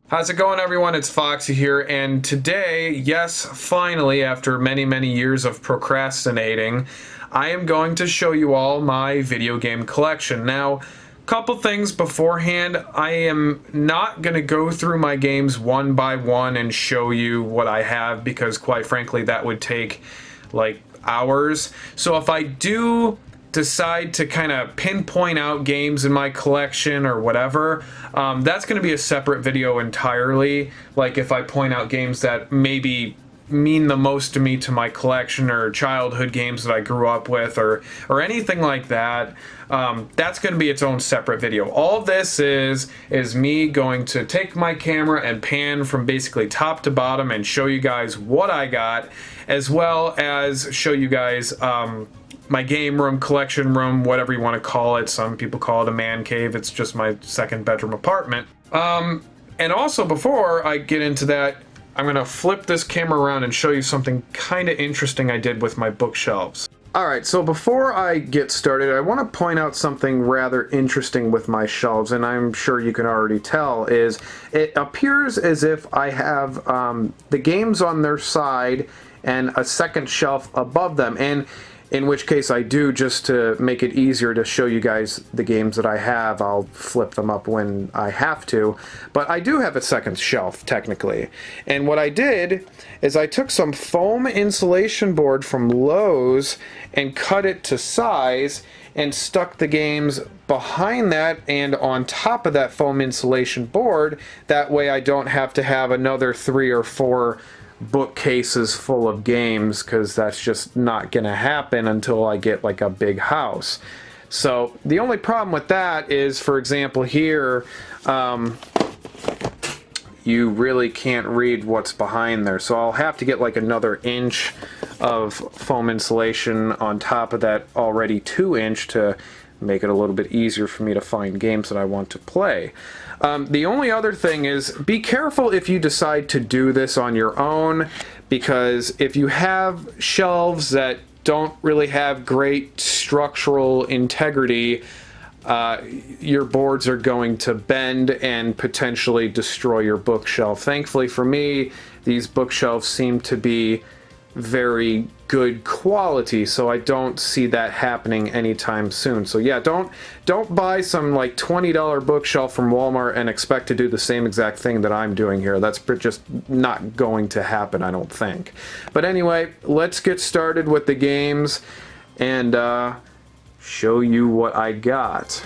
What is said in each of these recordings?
How's it going, everyone? It's Foxy here, and today, yes, finally, after many years of procrastinating, I am going to show you all my video game collection. Now, couple things beforehand. I am not going to go through my games one by one and show you what I have because, quite frankly, that would take like hours. So if I do decide to kind of pinpoint out games in my collection or whatever, that's going to be a separate video entirely. Like if I point out games that maybe mean the most to me to my collection, or childhood games that I grew up with, or anything like that, that's going to be its own separate video. All this is me going to take my camera and pan from basically top to bottom and show you guys what I got, as well as show you guys my game room, collection room, whatever you want to call it. Some people call it a man cave. It's just my second bedroom apartment. And also, before I get into that, I'm going to flip this camera around and show you something kind of interesting I did with my bookshelves. Alright, so before I get started, I want to point out something rather interesting with my shelves, and I'm sure you can already tell, is it appears as if I have the games on their side and a second shelf above them, and in which case I do, just to make it easier to show you guys the games that I have. I'll flip them up when I have to, but I do have a second shelf technically. And what I did is I took some foam insulation board from Lowe's and cut it to size and stuck the games behind that and on top of that foam insulation board. That way I don't have to have another 3 or 4 bookcases full of games, because that's just not gonna happen until I get like a big house. So the only problem with that is, for example, here you really can't read what's behind there, so I'll have to get like another inch of foam insulation on top of that already 2-inch to make it a little bit easier for me to find games that I want to play. The only other thing is, be careful if you decide to do this on your own, because if you have shelves that don't really have great structural integrity, your boards are going to bend and potentially destroy your bookshelf. Thankfully for me, these bookshelves seem to be very good quality, so I don't see that happening anytime soon. So yeah, don't buy some like $20 bookshelf from Walmart and expect to do the same exact thing that I'm doing here. That's just not going to happen, I don't think. But anyway, let's get started with the games and show you what I got.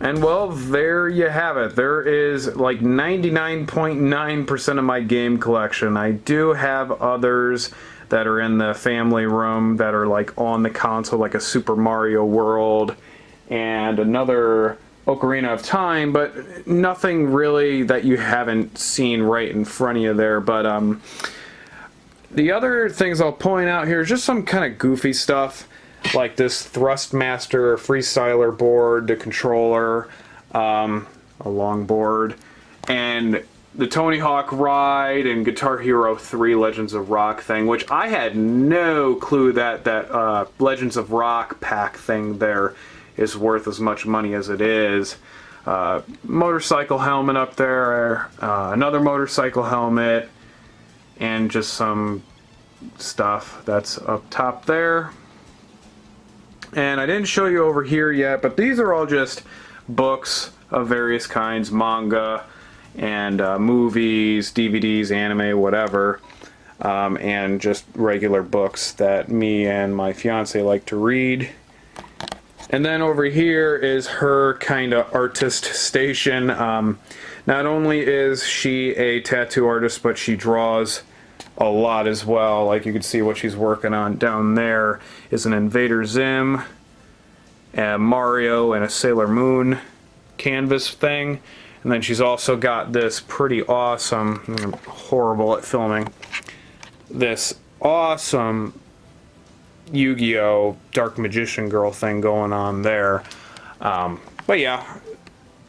And well, there you have it. There is like 99.9% of my game collection. I do have others that are in the family room that are like on the console, like a Super Mario World and another Ocarina of Time, but nothing really that you haven't seen right in front of you there. But the other things I'll point out here is just some kind of goofy stuff, like this Thrustmaster Freestyler board, the controller, a long board, and the Tony Hawk Ride and Guitar Hero 3 Legends of Rock thing, which I had no clue that Legends of Rock pack thing there is worth as much money as it is. Motorcycle helmet up there, another motorcycle helmet, and just some stuff that's up top there. And I didn't show you over here yet, but these are all just books of various kinds, manga and movies, DVDs, anime, whatever, and just regular books that me and my fiance like to read. And then over here is her kind of artist station. Not only is she a tattoo artist, but she draws a lot as well. Like you can see what she's working on down there is an Invader Zim, a Mario, and a Sailor Moon canvas thing. And then she's also got this pretty awesome, I'm horrible at filming, this awesome Yu-Gi-Oh! Dark Magician Girl thing going on there. But yeah,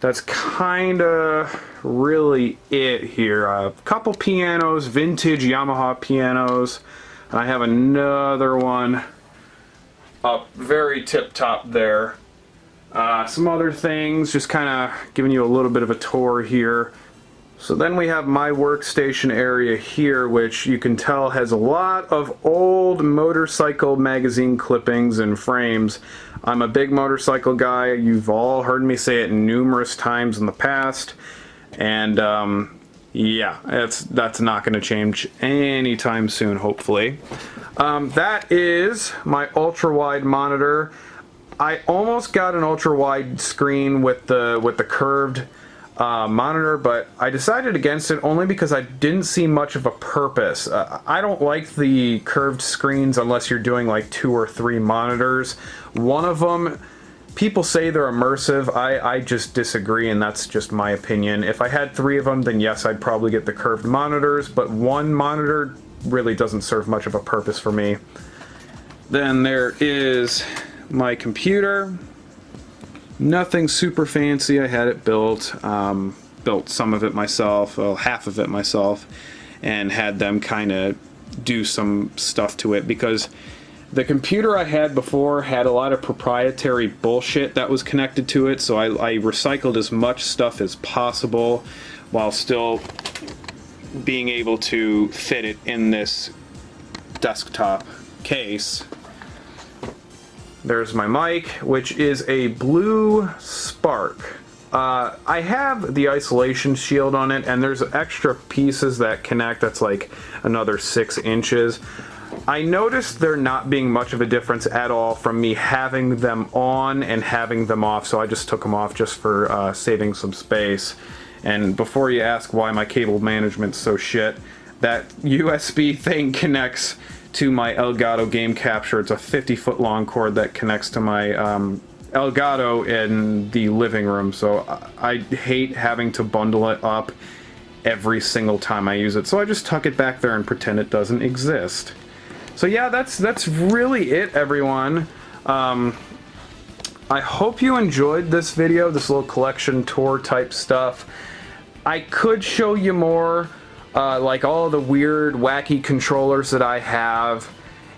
that's kind of really it here. A couple pianos, vintage Yamaha pianos. And I have another one up very tip top there. Some other things, just kind of giving you a little bit of a tour here. So then we have my workstation area here, which you can tell has a lot of old motorcycle magazine clippings and frames. I'm a big motorcycle guy. You've all heard me say it numerous times in the past. And yeah, that's not going to change anytime soon, hopefully. That is my ultra-wide monitor. I almost got an ultra-wide screen with the curved monitor, but I decided against it only because I didn't see much of a purpose. I don't like the curved screens unless you're doing like 2 or 3 monitors. One of them, people say they're immersive. I just disagree, and that's just my opinion. If I had 3 of them, then yes, I'd probably get the curved monitors, but one monitor really doesn't serve much of a purpose for me. Then there is my computer. Nothing super fancy. I had it built. Built some of it myself, well, half of it myself, and had them kind of do some stuff to it because the computer I had before had a lot of proprietary bullshit that was connected to it, so I recycled as much stuff as possible while still being able to fit it in this desktop case. There's my mic, which is a Blue Spark. I have the isolation shield on it, and there's extra pieces that connect that's like another 6 inches. I noticed there not being much of a difference at all from me having them on and having them off, so I just took them off just for saving some space. And before you ask why my cable management's so shit, that USB thing connects to my Elgato game capture. It's a 50-foot long cord that connects to my Elgato in the living room, so I hate having to bundle it up every single time I use it, so I just tuck it back there and pretend it doesn't exist. So yeah, that's really it, everyone. I hope you enjoyed this video, this little collection tour type stuff. I could show you more, like all of the weird, wacky controllers that I have,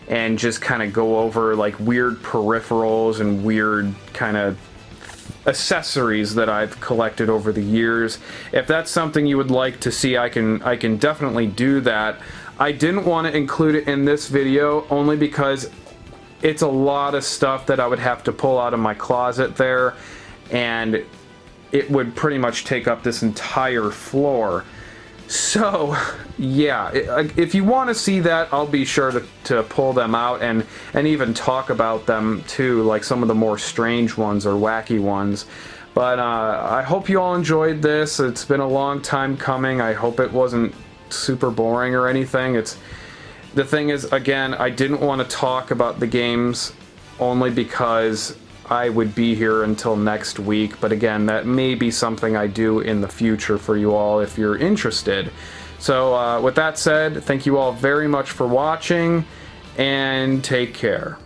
and just kind of go over like weird peripherals and weird kind of accessories that I've collected over the years. If that's something you would like to see, I can definitely do that. I didn't want to include it in this video only because it's a lot of stuff that I would have to pull out of my closet there, and it would pretty much take up this entire floor. So yeah, if you want to see that, I'll be sure to pull them out and even talk about them too, like some of the more strange ones or wacky ones. But I hope you all enjoyed this. It's been a long time coming. I hope it wasn't super boring or anything. The thing is, again, I didn't want to talk about the games only because I would be here until next week. But again, that may be something I do in the future for you all if you're interested. So with that said, thank you all very much for watching, and take care.